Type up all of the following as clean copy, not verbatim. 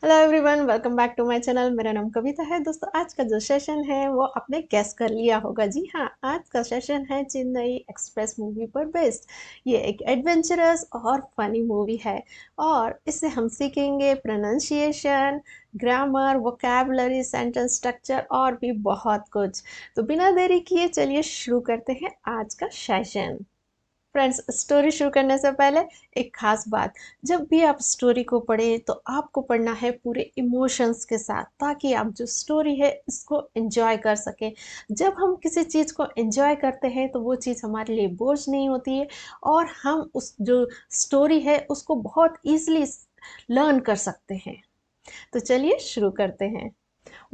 Hello everyone, welcome back to my channel. मेरा नाम कविता है। दोस्तों, आज का जो सेशन है वो आपने गेस कर लिया होगा। जी हाँ, आज का सेशन है चेन्नई एक्सप्रेस मूवी पर बेस्ड। ये एक एडवेंचरस और फनी मूवी है और इससे हम सीखेंगे pronunciation, grammar, vocabulary, sentence structure और भी बहुत कुछ। तो बिना देरी किए चलिए शुरू करते हैं आज का सेशन। फ्रेंड्स, स्टोरी शुरू करने से पहले एक खास बात, जब भी आप स्टोरी को पढ़ें तो आपको पढ़ना है पूरे इमोशंस के साथ, ताकि आप जो स्टोरी है इसको एंजॉय कर सकें। जब हम किसी चीज़ को एंजॉय करते हैं तो वो चीज़ हमारे लिए बोझ नहीं होती है और हम उस जो स्टोरी है उसको बहुत ईजिली लर्न कर सकते हैं। तो चलिए शुरू करते हैं।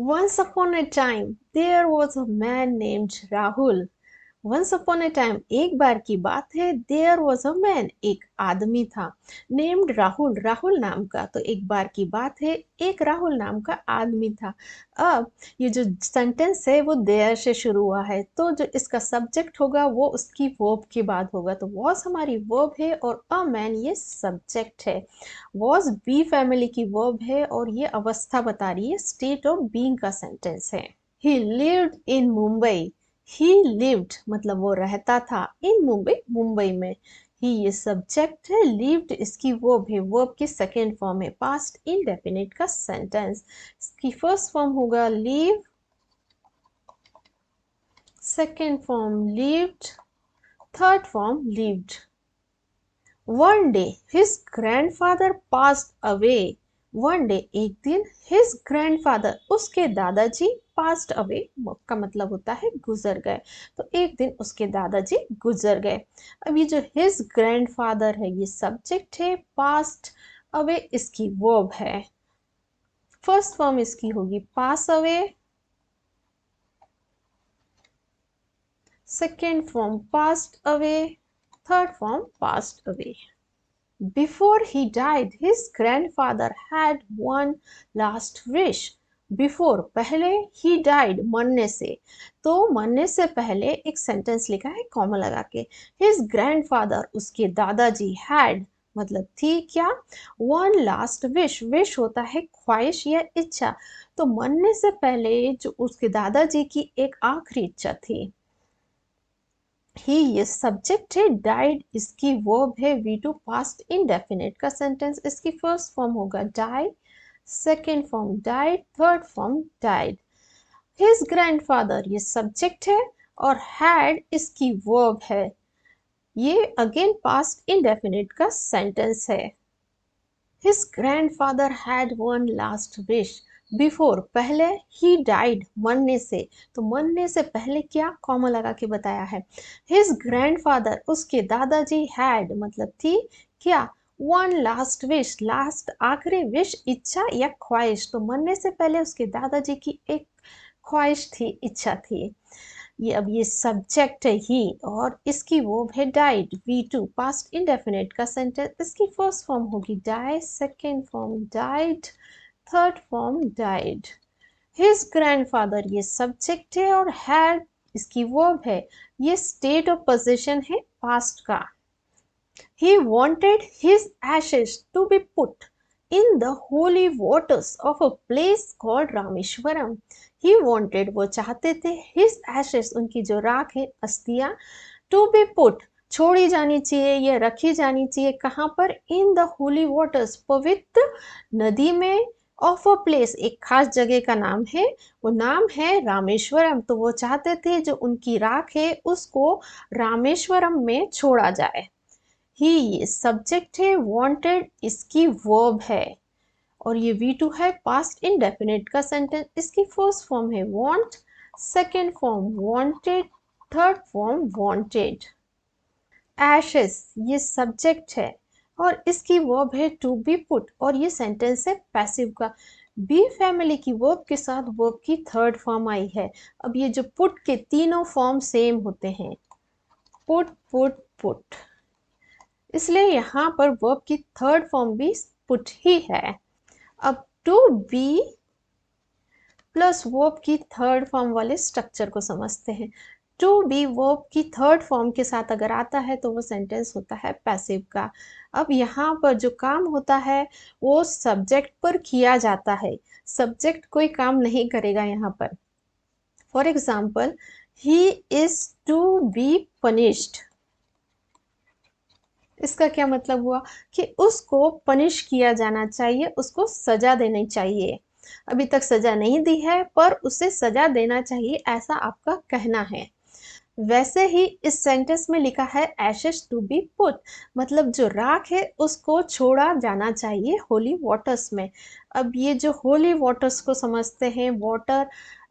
Once upon a time there was a man named Rahul. Once upon a time, एक बार की बात है, देयर वॉज अ मैन, एक आदमी था, नेम्ड राहुल, राहुल नाम का। तो एक बार की बात है, एक राहुल नाम का आदमी था। अब ये जो सेंटेंस है वो देयर से शुरू हुआ है, तो जो इसका सब्जेक्ट होगा वो उसकी वर्ब के बाद होगा। तो वॉज हमारी वर्ब है और अ मैन ये सब्जेक्ट है। वॉज बी फैमिली की वर्ब है और ये अवस्था बता रही है, स्टेट ऑफ बीइंग का सेंटेंस है। ही lived in Mumbai. He lived मतलब वो रहता था, इन मुंबई, मुंबई में। ही ये सब्जेक्ट है, लिव्ड इसकी वर्ब है, वर्ब की सेकेंड फॉर्म है, पास्ट इंडेफिनिट का सेंटेंस। इसकी फर्स्ट फॉर्म होगा live, second form lived, third form lived. One day his grandfather passed away. One day एक दिन, हिज ग्रैंडफादर उसके दादाजी, पास्ड अवे का मतलब होता है गुजर गए। तो एक दिन उसके दादाजी गुजर गए। अब ये जो हिज ग्रैंडफादर है ये सब्जेक्ट है, पास्ट अवे इसकी वर्ब है। फर्स्ट फॉर्म इसकी होगी pass away, second form passed away, third form passed away. Before he died, his grandfather had one last wish. Before पहले, he died मरने से, तो मरने से पहले एक सेंटेंस लिखा है कॉमा लगा के। His grandfather उसके दादाजी, had मतलब थी क्या, one last wish, wish होता है ख्वाहिश या इच्छा। तो मरने से पहले जो उसके दादाजी की एक आखिरी इच्छा थी। ही ये सब्जेक्ट है, डाइड इसकी वर्ब है, वी टू पास्ट इंडेफिनिट का सेंटेंस। इसकी फर्स्ट फॉर्म होगा die, second form died, third form died. His grandfather ये सब्जेक्ट है और हैड इसकी वर्ब है, ये अगेन पास्ट इंडेफिनिट का सेंटेंस है। His grandfather had one last wish. Before पहले, ही डाइड मरने से, तो मरने से पहले क्या, कॉमा लगा के बताया है। हिज ग्रैंडफादर उसके दादाजी, हैड मतलब थी क्या, वन लास्ट विश, लास्ट आखिरी, विश इच्छा या ख्वाहिश। तो मरने से पहले उसके दादाजी की एक ख्वाहिश थी, इच्छा थी। ये अब ये सब्जेक्ट है ही और इसकी वर्ब है died, V two past indefinite का सेंटेंस। इसकी फर्स्ट फॉर्म होगी die, second form died, third form died. His grandfather ये सब्जेक्ट है और हैड इसकी वर्ब है, ये स्टेट ऑफ पोजीशन है पास्ट का। He wanted his ashes to be put in the holy waters of a place called Rameshwaram. He wanted वो चाहते थे, his ashes उनकी जो राख है, अस्थियां, to be put छोड़ी जानी चाहिए या रखी जानी चाहिए, कहाँ पर, in the holy waters पवित्र नदी में, ऑफ अ प्लेस एक खास जगह का नाम है, वो नाम है रामेश्वरम। तो वो चाहते थे जो उनकी राख है उसको रामेश्वरम में छोड़ा जाए। ही सब्जेक्ट है, वांटेड इसकी वर्ब है और ये V2 है, पास्ट इंडेफिनिट का सेंटेंस। इसकी फर्स्ट फॉर्म है want, second form wanted, third form wanted. Ashes ये सब्जेक्ट है और इसकी वर्ब है टू बी पुट और ये सेंटेंस है पैसिव का। बी फैमिली की वर्ब के साथ वर्ब की थर्ड फॉर्म आई है। अब ये जो पुट के तीनों फॉर्म सेम होते हैं, पुट पुट पुट, इसलिए यहाँ पर वर्ब की थर्ड फॉर्म भी पुट ही है। अब टू बी प्लस वर्ब की थर्ड फॉर्म वाले स्ट्रक्चर को समझते हैं। टू बी वर्ब की थर्ड फॉर्म के साथ अगर आता है तो वो सेंटेंस होता है पैसिव का। अब यहाँ पर जो काम होता है वो सब्जेक्ट पर किया जाता है, सब्जेक्ट कोई काम नहीं करेगा यहाँ पर। For example, he is to be punished. इसका क्या मतलब हुआ कि उसको पनिश किया जाना चाहिए, उसको सजा देनी चाहिए। अभी तक सजा नहीं दी है पर उसे सजा देना चाहिए, ऐसा आपका कहना है। वैसे ही इस सेंटेंस में लिखा है एशेस टू बी पुट, मतलब जो राख है उसको छोड़ा जाना चाहिए होली वाटर्स में। अब ये जो होली वाटर्स को समझते हैं, वाटर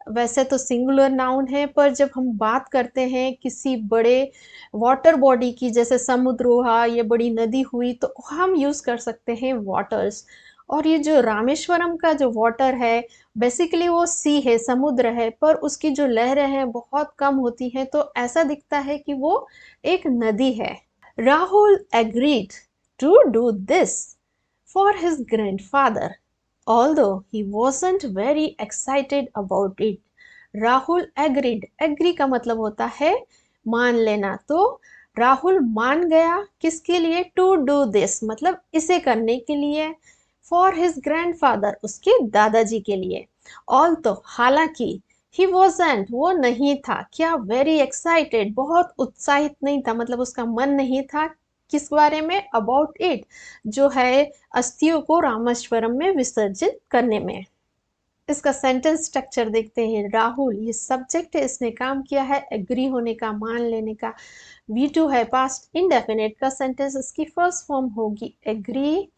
वैसे तो सिंगुलर नाउन है, पर जब हम बात करते हैं किसी बड़े वाटर बॉडी की, जैसे समुद्र हुआ, ये बड़ी नदी हुई, तो हम यूज कर सकते हैं वाटर्स। और ये जो रामेश्वरम का जो वाटर है, बेसिकली वो सी है, समुद्र है, पर उसकी जो लहरें हैं बहुत कम होती हैं, तो ऐसा दिखता है कि वो एक नदी है। Rahul agreed to do this for his grandfather although he wasn't very excited about it. Rahul agreed, agree का मतलब होता है मान लेना, तो राहुल मान गया किसके लिए, टू डू दिस मतलब इसे करने के लिए, फॉर हिज ग्रैंडफादर उसके दादाजी के लिए। ऑल्दो हालांकि, ही वॉजेंट वो नहीं था, क्या, वेरी एक्साइटेड बहुत उत्साहित नहीं था, मतलब उसका मन नहीं था किस बारे में, अबाउट इट जो है अस्थियों को रामेश्वरम में विसर्जित करने में। इसका सेंटेंस स्ट्रक्चर देखते हैं। राहुल ये सब्जेक्ट है, इसने काम किया है, एग्री होने का, मान लेने का। V2 है पास्ट इंडेफिनिट का सेंटेंस, इसकी फर्स्ट फॉर्म होगी agree,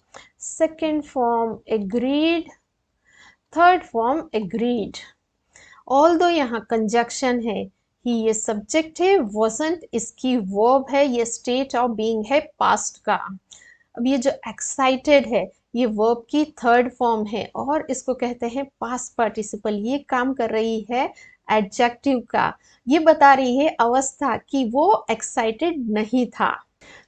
second form agreed, third form agreed. Although यहाँ कंजक्शन है, ही ये सब्जेक्ट है, wasn't इसकी वर्ब है, ये स्टेट ऑफ बीइंग है पास्ट का। अब ये जो एक्साइटेड है ये वर्ब की थर्ड फॉर्म है और इसको कहते हैं पास्ट पार्टिसिपल, ये काम कर रही है एडजेक्टिव का, ये बता रही है अवस्था कि वो एक्साइटेड नहीं था।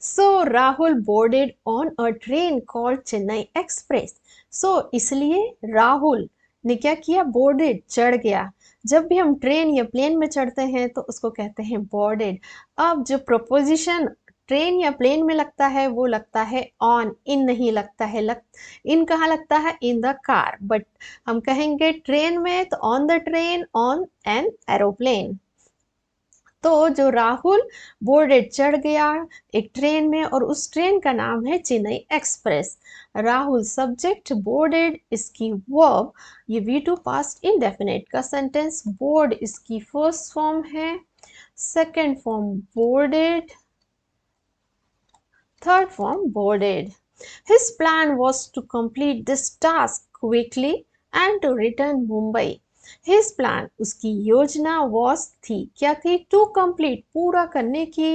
So Rahul boarded on a train called Chennai express. So इसलिए राहुल ने क्या किया, बोर्डेड चढ़ गया। जब भी हम ट्रेन या प्लेन में चढ़ते हैं तो उसको कहते हैं बोर्डेड। अब जो प्रोपोजिशन ट्रेन या प्लेन में लगता है वो लगता है ऑन, इन नहीं लगता है। इन कहाँ लगता है, इन द कार, बट हम कहेंगे ट्रेन में तो on the train, on an aeroplane. तो जो राहुल बोर्डेड चढ़ गया एक ट्रेन में और उस ट्रेन का नाम है Chennai express. Rahul subject, boarded इसकी वर्ब, ये V2 पास्ट इंडेफिनिट का सेंटेंस, बोर्ड इसकी फर्स्ट फॉर्म है, second form boarded, third form boarded. His plan was to complete this task quickly and to return Mumbai. His plan उसकी योजना was थी, क्या थी, to complete पूरा करने की,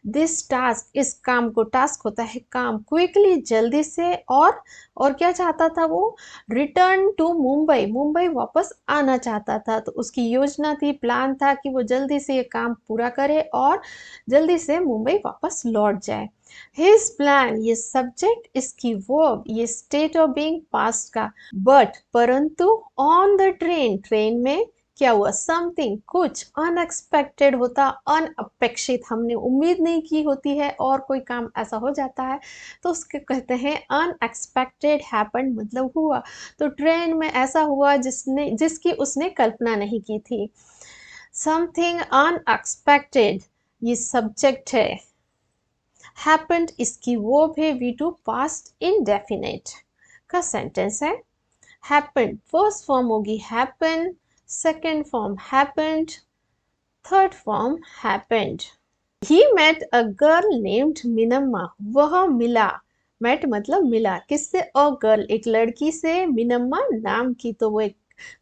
this task इस काम को, टास्क होता है काम, quickly जल्दी से, और क्या चाहता था वो, रिटर्न टू मुंबई, मुंबई वापस आना चाहता था। तो उसकी योजना थी, प्लान था कि वो जल्दी से ये काम पूरा करे और जल्दी से मुंबई वापस लौट जाए। हिज प्लान ये सब्जेक्ट, इसकी वर्ब, ये स्टेट ऑफ बीइंग पास्ट का, बट परंतु ऑन द ट्रेन, ट्रेन में क्या हुआ, समथिंग कुछ, अनएक्सपेक्टेड होता, अनअपेक्षित, हमने उम्मीद नहीं की होती है और कोई काम ऐसा हो जाता है तो उसके कहते हैं अनएक्सपेक्टेड हैपेंड, मतलब हुआ। तो ट्रेन में ऐसा हुआ जिसकी उसने कल्पना नहीं की थी। समथिंग अनएक्सपेक्टेड ये सब्जेक्ट है, happened इसकी वर्ब है, V2 पास्ट इंडेफिनिट का सेंटेंस है। happened फर्स्ट फॉर्म होगी happen, second form happened, third form happened। He met a girl named मिनम्मा, वह मिला, met मतलब मिला, किससे, अ गर्ल एक लड़की से, मिनम्मा नाम की, तो वो एक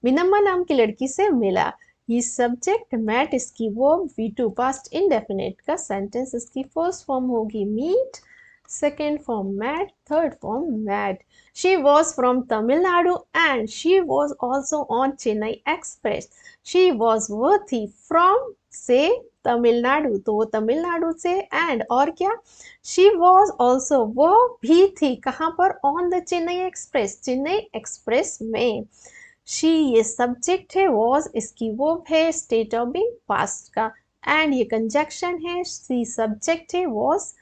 मिनम्मा नाम की लड़की से मिला। ये सब्जेक्ट, मैट इसकी वर्ब, V2 पास्ट इंडेफिनिट का सेंटेंस, इसकी फर्स्ट फॉर्म होगी meet, second form met, third form met. She was from Tamil Nadu and she was also on Chennai express. She was वो थी, फ्रॉम से तमिलनाडु, तो वो तमिलनाडु से, एंड और क्या, शी वॉज ऑल्सो वो भी थी, कहाँ पर, on the Chennai express, Chennai express में। शी ये सब्जेक्ट है, वॉज इसकी वर्ब है, स्टेट ऑफ बीइंग पास्ट का, एंड ये कंजक्शन है, सी सब्जेक्ट है, वॉज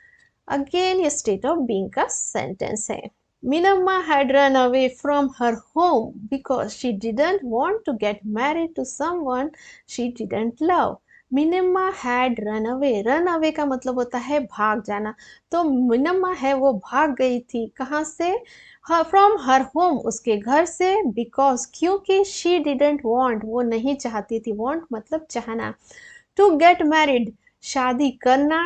अगेन ये स्टेट ऑफ बीइंग का सेंटेंस है। Minamma had run away from her home because she didn't want to get married to someone she didn't love. Minamma had run away, run away का मतलब होता है भाग जाना। तो मिनम्मा है वो भाग गई थी कहाँ से, फ्रॉम हर होम, उसके घर से, बिकॉज क्योंकि शी डिडेंट वॉन्ट, वो नहीं चाहती थी, वॉन्ट मतलब चाहना, टू गेट मैरिड शादी करना,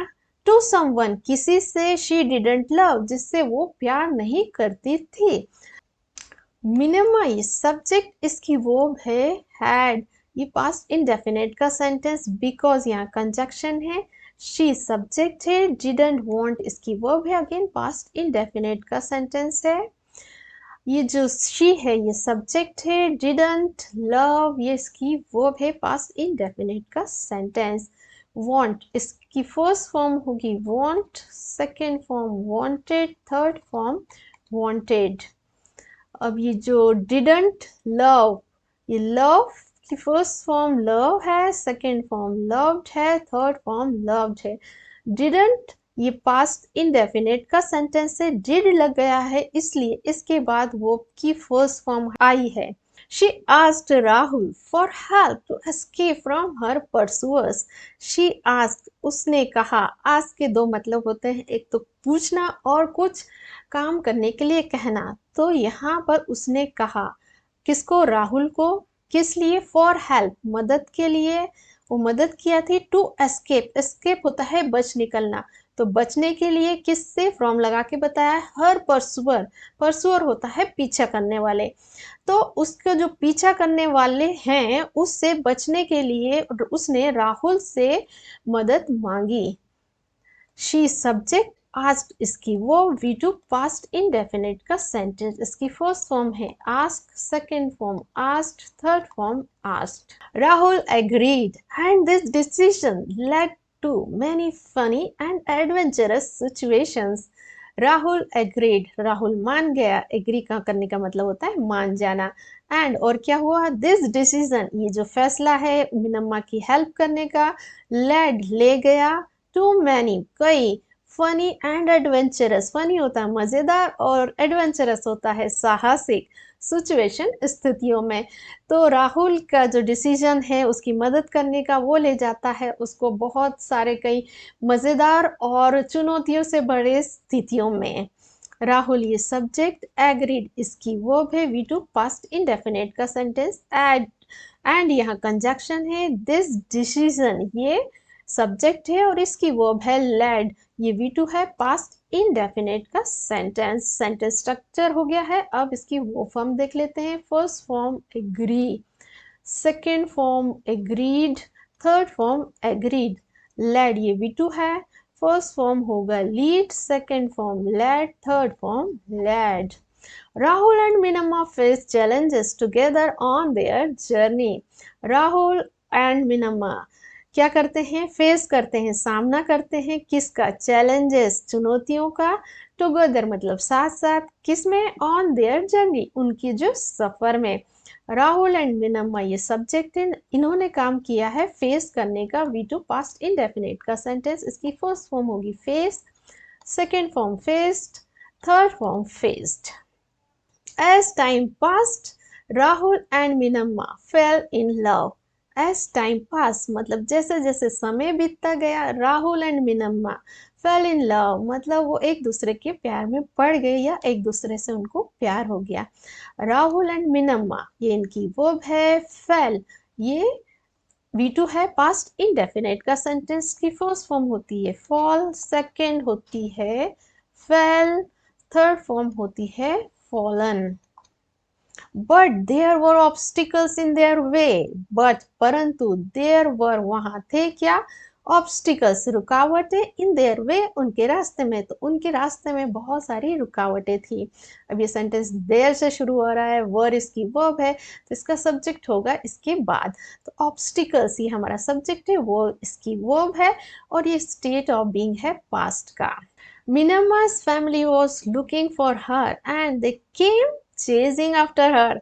टू समवन किसी से, शी डिडेंट लव जिससे वो प्यार नहीं करती थी। मिनिमा ये सब्जेक्ट, इसकी वर्ब है हैड, ये पास्ट इंडेफिनिट का सेंटेंस, बिकॉज यहाँ कंजक्शन है, शी सब्जेक्ट है, डिडंट वांट इसकी वर्ब है, अगेन पास्ट इंडेफिनिट का सेंटेंस है। ये जो शी है ये सब्जेक्ट है, डिडंट लव ये इसकी वर्ब है, पास्ट इंडेफिनिट का सेंटेंस। वांट इसकी फर्स्ट फॉर्म होगी want, second form wanted, third form wanted. अब ये जो डिडंट लव, ये लव की फर्स्ट फॉर्म लव है, सेकेंड फॉर्म लव्ड है, थर्ड फॉर्म लव्ड है। डिडंट ये पास्ट इंडेफिनिट का सेंटेंस है, डिड लग गया है इसलिए इसके बाद वो की फर्स्ट फॉर्म आई है। She asked Rahul for help to escape from her pursuers. She asked उसने कहा, ask के दो मतलब होते हैं, एक तो पूछना और कुछ काम करने के लिए कहना। तो यहाँ पर उसने कहा किसको, राहुल को, किस लिए, फॉर हेल्प मदद के लिए, वो मदद किया थी, टू एस्केप, एस्केप होता है बच निकलना, तो बचने के लिए किससे, फ्रॉम लगा के बताया, हर परसुअर, परसुअर होता है पीछा करने वाले, तो उसका जो पीछा करने वाले हैं उससे बचने के लिए उसने राहुल से मदद मांगी। शी सब्जेक्ट, आस्क्ड इसकी वो V2 पास्ट इंडेफिनिट का सेंटेंस, इसकी फर्स्ट फॉर्म है ask, second form asked, third form asked. Rahul agreed and this decision led to many funny and adventurous situations. Rahul agreed, Rahul मान गया, एग्री का करने का मतलब होता है मान जाना, एंड और क्या हुआ, दिस डिसीजन ये जो फैसला है मिनम्मा की हेल्प करने का, लेड ले गया, टू मैनी कई, फनी एंड एडवेंचरस, फनी होता है मजेदार और एडवेंचरस होता है साहसिक, सिचुएशन स्थितियों में। तो राहुल का जो डिसीजन है उसकी मदद करने का वो ले जाता है उसको बहुत सारे कई मजेदार और चुनौतियों से भरे स्थितियों में। राहुल ये सब्जेक्ट, एग्रीड इसकी वर्ब है, V2 पास्ट इंडेफिनिट का सेंटेंस, एंड यहाँ कंजक्शन है, दिस डिसीजन ये सब्जेक्ट है और इसकी वर्ब है लेड, ये V2 है, पास्ट इंडेफिनिट का सेंटेंस। सेंटेंस स्ट्रक्चर हो गया है। अब इसकी वो फॉर्म देख लेते हैं। First form agree, second form agreed, third form agreed. Led ये V2 है, फर्स्ट फॉर्म होगा lead, second form led, third form led. Rahul and Minamma face challenges together on their journey. Rahul and Minamma क्या करते हैं, face करते हैं, सामना करते हैं, किसका, चैलेंजेस चुनौतियों का, टुगेदर मतलब साथ साथ, किसमें, ऑन देयर जर्नी उनकी जो सफर में। राहुल एंड मिनम्मा ये सब्जेक्ट है, इन्होंने काम किया है फेस करने का, V2 पास्ट इंडेफिनिट का सेंटेंस, इसकी फर्स्ट फॉर्म होगी face, second form faced, third form faced. As time passed, Rahul and Minamma fell in love. As time passed मतलब जैसे जैसे समय बीतता गया, Rahul and Minamma fell in love मतलब वो एक दूसरे के प्यार में पड़ गए या एक दूसरे से उनको प्यार हो गया। राहुल एंड मिनम्मा ये इनकी वर्ब है, फेल ये V2 है, पास्ट इंडेफिनिट का सेंटेंस की फर्स्ट फॉर्म होती है फॉल, सेकेंड होती है फेल, थर्ड फॉर्म होती है fallen. But there were obstacles in their way. But परंतु there were वहां थे क्या, obstacles रुकावटें, in their way उनके रास्ते में, तो उनके रास्ते में बहुत सारी रुकावटें थी। अब ये सेंटेंस देर से शुरू हो रहा है, वर इसकी वर्ब है तो इसका सब्जेक्ट होगा इसके बाद, तो obstacles ये हमारा सब्जेक्ट है, वो इसकी वर्ब है और ये स्टेट ऑफ बीइंग है पास्ट का। Minamma's family was looking for her and they came chasing after her.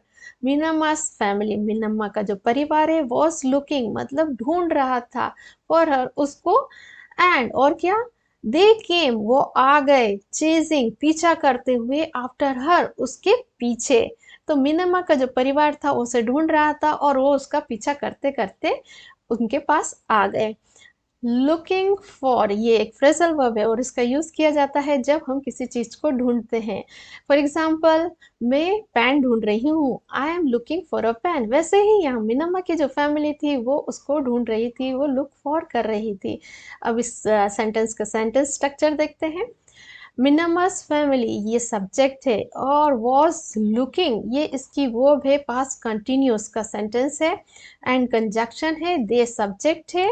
Minamma's family, Minamma का जो परिवार है, वॉज लुकिंग मतलब ढूंढ रहा था फॉर हर उसको, एंड और क्या, दे केम वो आ गए, चेजिंग पीछा करते हुए, आफ्टर हर उसके पीछे। तो मिनम्मा का जो परिवार था उसे ढूंढ रहा था और वो उसका पीछा करते करते उनके पास आ गए। लुकिंग फॉर ये एक फ्रेजल वर्ब है और इसका यूज किया जाता है जब हम किसी चीज को ढूंढते हैं। फॉर एग्जाम्पल, मैं पेन ढूंढ रही हूँ, I am looking for a pen. वैसे ही यहाँ मिनम्मा की जो फैमिली थी वो उसको ढूंढ रही थी, वो लुक फॉर कर रही थी। अब इस सेंटेंस का सेंटेंस स्ट्रक्चर देखते हैं। मिनम्मा's फैमिली ये सब्जेक्ट है और वॉज लुकिंग ये इसकी वर्ब है, पास्ट कंटिन्यूस का सेंटेंस है, एंड कंजक्शन है, दे सब्जेक्ट है,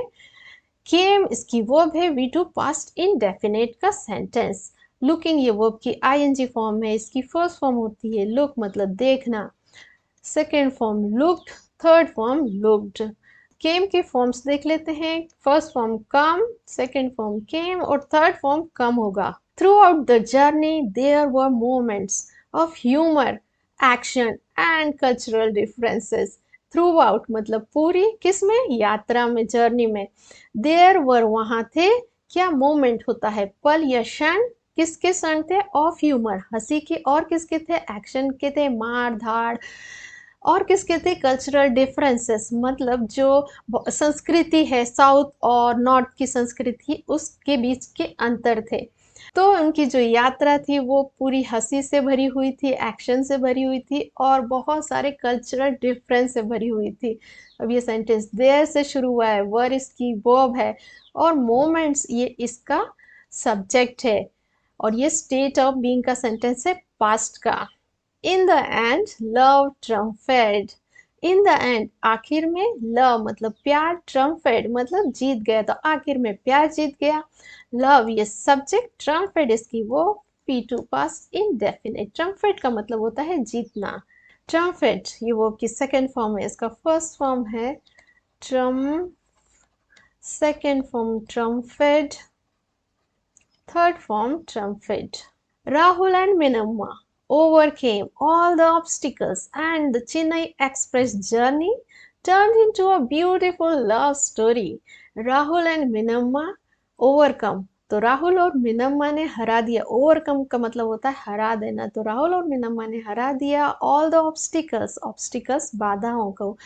केम इसकी वर्ब है, वी टू पास्ट इंडेफिनिट का सेंटेंस। लुकिंग ये वर्ब की आईएनजी फॉर्म है, इसकी फर्स्ट फॉर्म होती है लुक मतलब देखना, second form looked, third form looked. Came के फॉर्म्स देख लेते हैं। First form come, second form came और थर्ड फॉर्म कम होगा। Throughout the journey there were moments of humour, action and cultural differences. Through out मतलब पूरी, किसमें, यात्रा में, जर्नी में। देयर वर वहां थे, क्या मोमेंट होता है पल या क्षण, किसके क्षण थे, ऑफ ह्यूमर हंसी के, और किसके थे, एक्शन के थे, मार धाड़, और किसके थे, कल्चरल डिफरेंसेस मतलब जो संस्कृति है, साउथ और नॉर्थ की संस्कृति उसके बीच के अंतर थे। तो उनकी जो यात्रा थी वो पूरी हंसी से भरी हुई थी, एक्शन से भरी हुई थी और बहुत सारे कल्चरल डिफरेंस से भरी हुई थी। अब ये सेंटेंस देयर से शुरू हुआ है, वर इसकी वर्ब है और मोमेंट्स ये इसका सब्जेक्ट है, और ये स्टेट ऑफ बीइंग का सेंटेंस है, पास्ट का। In the end love triumphed, in the end आखिर में, लव मतलब प्यार, ट्रम्फेड मतलब जीत गया, तो आखिर में प्यार जीत गया। लव ये सब्जेक्ट, ट्रम्फेड इसकी वो पी टू पास इंडेफिनिट। ट्रम्फेड का मतलब होता है जीतना। ट्रम्फेड ये वो की सेकेंड फॉर्म है, इसका फर्स्ट फॉर्म है triumph, second form triumphed, third form trumpet. Rahul and Minamma overcame all the obstacles and the Chennai Express journey turned into a beautiful love story. Rahul and Minamma overcome, तो राहुल और मिनम्मा ने हरा दिया। Overcome का मतलब होता है हरा देना, तो राहुल और मिनम्मा ने हरा दिया ऑल द ऑब्स्टिकल्स, ऑब्स्टिकल्स बाधाओं को,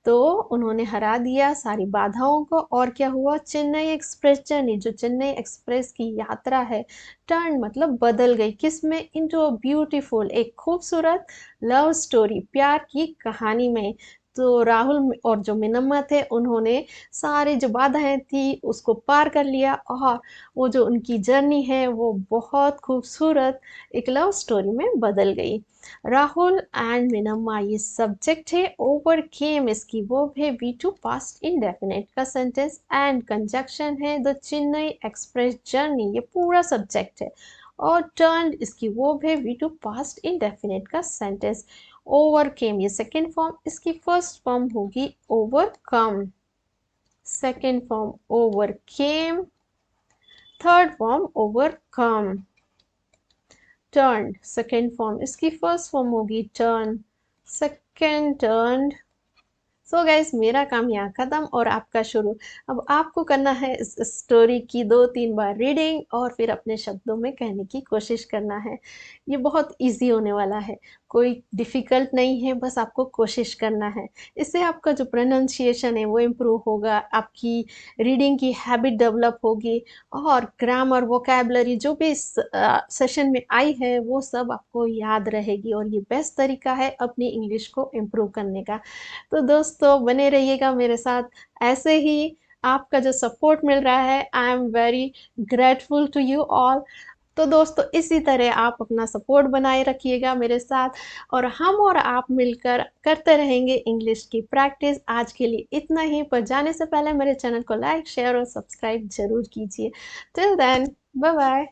तो उन्होंने हरा दिया सारी बाधाओं को। और क्या हुआ, चेन्नई एक्सप्रेस जर्नी जो चेन्नई एक्सप्रेस की यात्रा है, टर्न मतलब बदल गई, किसमें, इनटू अ ब्यूटीफुल एक खूबसूरत लव स्टोरी प्यार की कहानी में। तो राहुल और जो मिनम्मा थे उन्होंने सारी जो बाधाएं थी उसको पार कर लिया और वो जो उनकी जर्नी है वो बहुत खूबसूरत एक लव स्टोरी में बदल गई। राहुल एंड मिनम्मा ये सब्जेक्ट है, ओवरकेम इसकी वर्ब है, वी टू पास्ट इंडेफिनिट का सेंटेंस, एंड कंजक्शन है द चेन्नई एक्सप्रेस जर्नी ये पूरा सब्जेक्ट है, और टर्न इसकी वर्ब है, वी टू पास्ट इंडेफिनिट का सेंटेंस। ओवरकेम ये सेकेंड फॉर्म, इसकी फर्स्ट फॉर्म होगी overcome, second form overcame, third form overcome. Turn second form, इसकी फर्स्ट फॉर्म होगी turn, second turn. So guys मेरा काम यहाँ खत्म और आपका शुरू। अब आपको करना है इस स्टोरी की 2-3 बार रीडिंग और फिर अपने शब्दों में कहने की कोशिश करना है। ये बहुत इजी होने वाला है, कोई डिफ़िकल्ट नहीं है, बस आपको कोशिश करना है। इससे आपका जो प्रोनाउंसिएशन है वो इम्प्रूव होगा, आपकी रीडिंग की हैबिट डेवलप होगी और ग्रामर वोकैबुलरी जो भी इस सेशन में आई है वो सब आपको याद रहेगी, और ये बेस्ट तरीका है अपनी इंग्लिश को इम्प्रूव करने का। तो दोस्तों बने रहिएगा मेरे साथ, ऐसे ही आपका जो सपोर्ट मिल रहा है, I am very grateful to you all. तो दोस्तों इसी तरह आप अपना सपोर्ट बनाए रखिएगा मेरे साथ, और हम और आप मिलकर करते रहेंगे इंग्लिश की प्रैक्टिस। आज के लिए इतना ही, पर जाने से पहले मेरे चैनल को लाइक शेयर और सब्सक्राइब जरूर कीजिए। Till then bye bye.